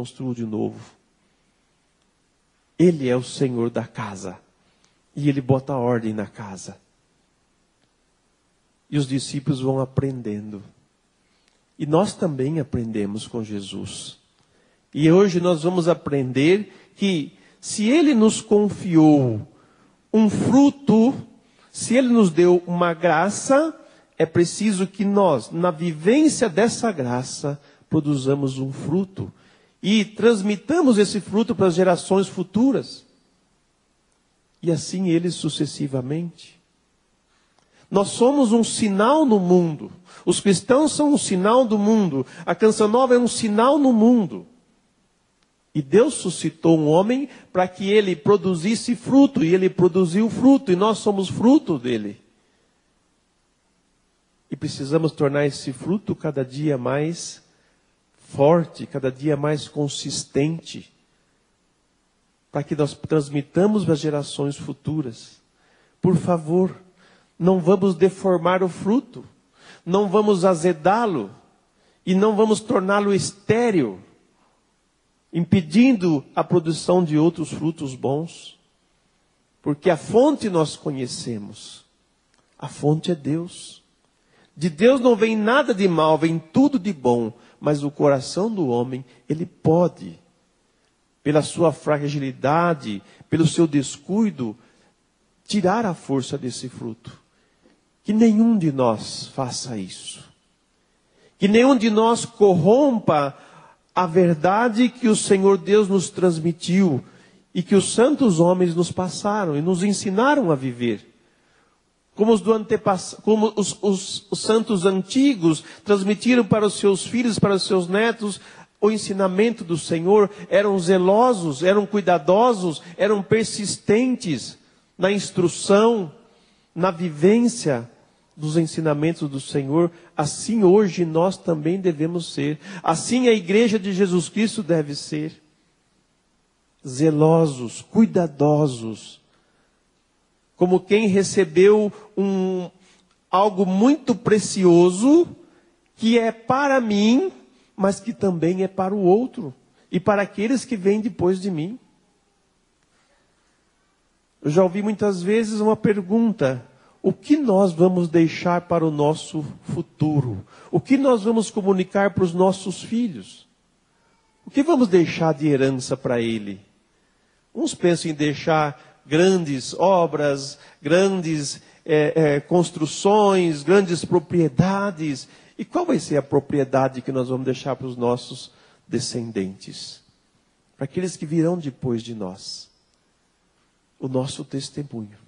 construo de novo. Ele é o Senhor da casa. E Ele bota ordem na casa. E os discípulos vão aprendendo. E nós também aprendemos com Jesus. E hoje nós vamos aprender que se Ele nos confiou um fruto, se Ele nos deu uma graça, é preciso que nós, na vivência dessa graça, produzamos um fruto. E transmitamos esse fruto para as gerações futuras. E assim eles sucessivamente. Nós somos um sinal no mundo. Os cristãos são um sinal do mundo. A Canção Nova é um sinal no mundo. E Deus suscitou um homem para que ele produzisse fruto. E ele produziu fruto. E nós somos fruto dele. E precisamos tornar esse fruto cada dia mais forte, cada dia mais consistente, para que nós transmitamos para as gerações futuras. Por favor, não vamos deformar o fruto, não vamos azedá-lo, e não vamos torná-lo estéril, impedindo a produção de outros frutos bons, porque a fonte nós conhecemos, a fonte é Deus. De Deus não vem nada de mal, vem tudo de bom, mas o coração do homem, ele pode, pela sua fragilidade, pelo seu descuido, tirar a força desse fruto. Que nenhum de nós faça isso. Que nenhum de nós corrompa a verdade que o Senhor Deus nos transmitiu e que os santos homens nos passaram e nos ensinaram a viver. Como os santos antigos transmitiram para os seus filhos, para os seus netos, o ensinamento do Senhor, eram zelosos, eram cuidadosos, eram persistentes na instrução, na vivência dos ensinamentos do Senhor. Assim hoje nós também devemos ser. Assim a igreja de Jesus Cristo deve ser. Zelosos, cuidadosos. Como quem recebeu algo muito precioso, que é para mim, mas que também é para o outro. E para aqueles que vêm depois de mim. Eu já ouvi muitas vezes uma pergunta: o que nós vamos deixar para o nosso futuro? O que nós vamos comunicar para os nossos filhos? O que vamos deixar de herança para ele? Uns pensam em deixar grandes obras, grandes construções, grandes propriedades. E qual vai ser a propriedade que nós vamos deixar para os nossos descendentes? Para aqueles que virão depois de nós. O nosso testemunho.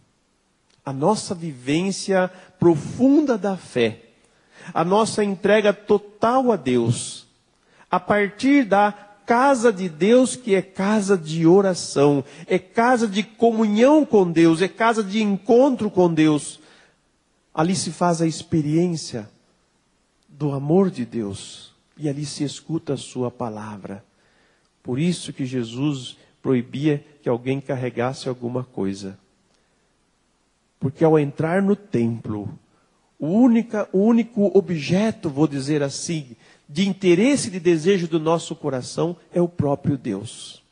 A nossa vivência profunda da fé. A nossa entrega total a Deus. A partir da casa de Deus, que é casa de oração, é casa de comunhão com Deus, é casa de encontro com Deus. Ali se faz a experiência do amor de Deus, e ali se escuta a sua palavra. Por isso que Jesus proibia que alguém carregasse alguma coisa. Porque ao entrar no templo, o único objeto, vou dizer assim, de interesse e de desejo do nosso coração é o próprio Deus.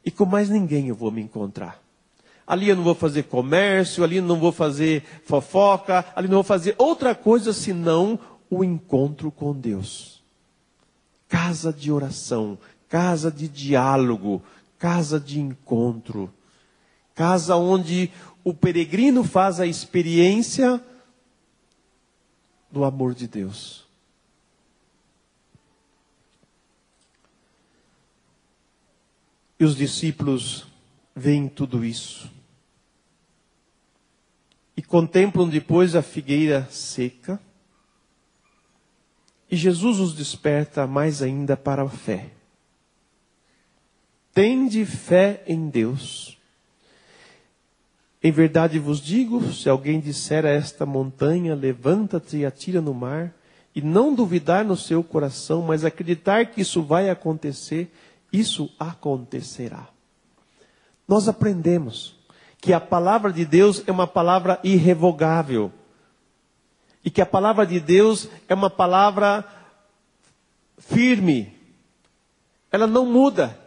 E com mais ninguém eu vou me encontrar. Ali eu não vou fazer comércio, ali eu não vou fazer fofoca, ali não vou fazer outra coisa senão o encontro com Deus. Casa de oração, casa de diálogo, casa de encontro. Casa onde o peregrino faz a experiência do amor de Deus. E os discípulos veem tudo isso. E contemplam depois a figueira seca. E Jesus os desperta mais ainda para a fé. Tende fé em Deus. Em verdade vos digo, se alguém disser a esta montanha, levanta-te e atira no mar, e não duvidar no seu coração, mas acreditar que isso vai acontecer, isso acontecerá. Nós aprendemos que a palavra de Deus é uma palavra irrevogável. E que a palavra de Deus é uma palavra firme. ela não muda,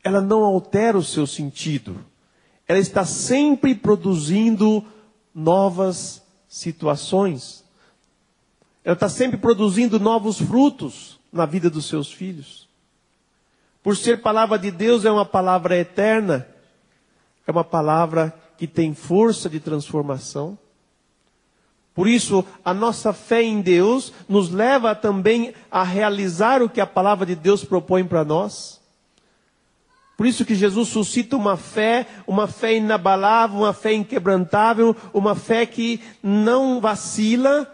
ela não altera o seu sentido. Ela está sempre produzindo novas situações. Ela está sempre produzindo novos frutos na vida dos seus filhos. Por ser palavra de Deus, é uma palavra eterna. É uma palavra que tem força de transformação. Por isso, a nossa fé em Deus nos leva também a realizar o que a palavra de Deus propõe para nós. Por isso que Jesus suscita uma fé inabalável, uma fé inquebrantável, uma fé que não vacila,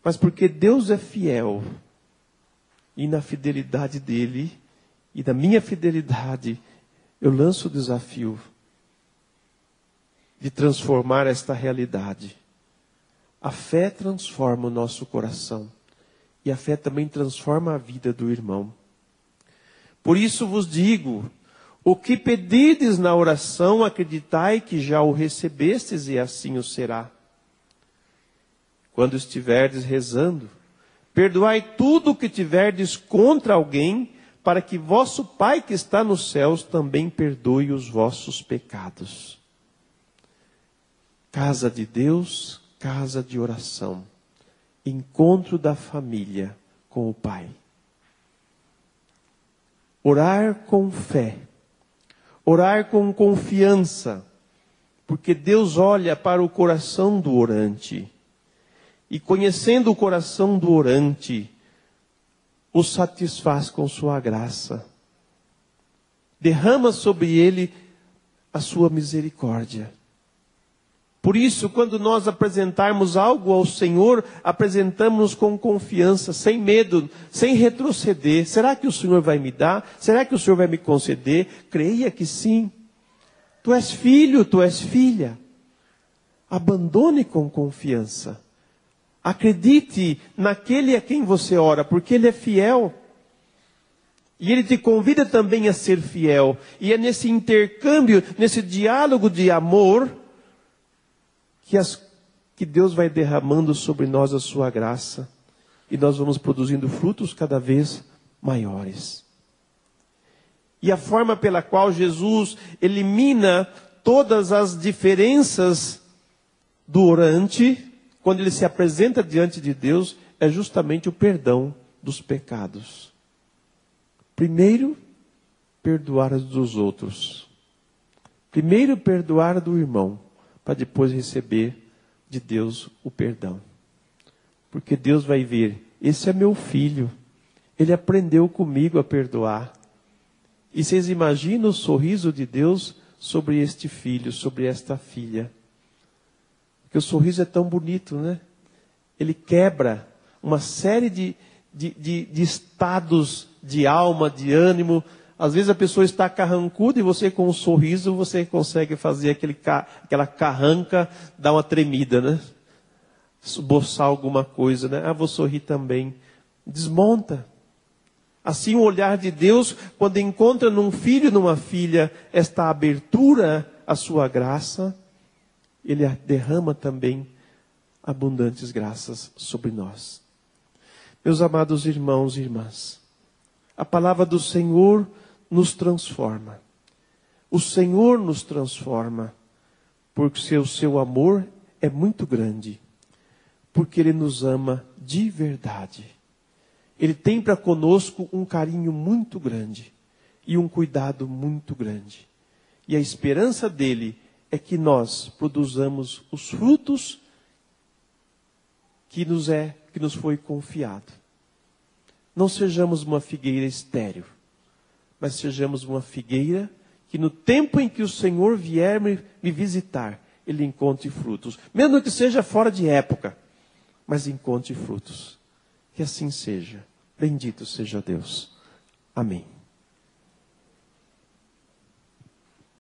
mas porque Deus é fiel. E na fidelidade dele, e na minha fidelidade, eu lanço o desafio de transformar esta realidade. A fé transforma o nosso coração. E a fé também transforma a vida do irmão. Por isso vos digo, o que pedirdes na oração, acreditai que já o recebestes e assim o será. Quando estiverdes rezando, perdoai tudo o que tiverdes contra alguém, para que vosso Pai que está nos céus também perdoe os vossos pecados. Casa de Deus, casa de oração. Encontro da família com o Pai. Orar com fé. Orar com confiança. Porque Deus olha para o coração do orante. E conhecendo o coração do orante, o satisfaz com sua graça. Derrama sobre ele a sua misericórdia. Por isso, quando nós apresentarmos algo ao Senhor, apresentamos-nos com confiança, sem medo, sem retroceder. Será que o Senhor vai me dar? Será que o Senhor vai me conceder? Creia que sim. Tu és filho, tu és filha. Abandone com confiança. Acredite naquele a quem você ora, porque Ele é fiel. E Ele te convida também a ser fiel. E é nesse intercâmbio, nesse diálogo de amor, que Deus vai derramando sobre nós a sua graça. E nós vamos produzindo frutos cada vez maiores. E a forma pela qual Jesus elimina todas as diferenças do orante, quando ele se apresenta diante de Deus, é justamente o perdão dos pecados. Primeiro, perdoar os dos outros. Primeiro, perdoar do irmão, para depois receber de Deus o perdão. Porque Deus vai ver, esse é meu filho, ele aprendeu comigo a perdoar. E vocês imaginam o sorriso de Deus sobre este filho, sobre esta filha. Porque o sorriso é tão bonito, né? Ele quebra uma série de estados de alma, de ânimo. Às vezes a pessoa está carrancuda e você com um sorriso, você consegue fazer aquela carranca, dar uma tremida, né? Esboçar alguma coisa, né? Ah, vou sorrir também. Desmonta. Assim o olhar de Deus, quando encontra num filho, numa filha, esta abertura à sua graça, Ele derrama também abundantes graças sobre nós. Meus amados irmãos e irmãs, a palavra do Senhor nos transforma. O Senhor nos transforma, porque o seu amor é muito grande, porque Ele nos ama de verdade. Ele tem para conosco um carinho muito grande e um cuidado muito grande. E a esperança dele é que nós produzamos os frutos que nos foi confiado. Não sejamos uma figueira estéril, mas sejamos uma figueira que no tempo em que o Senhor vier me visitar, Ele encontre frutos. Mesmo que seja fora de época, mas encontre frutos. Que assim seja. Bendito seja Deus. Amém.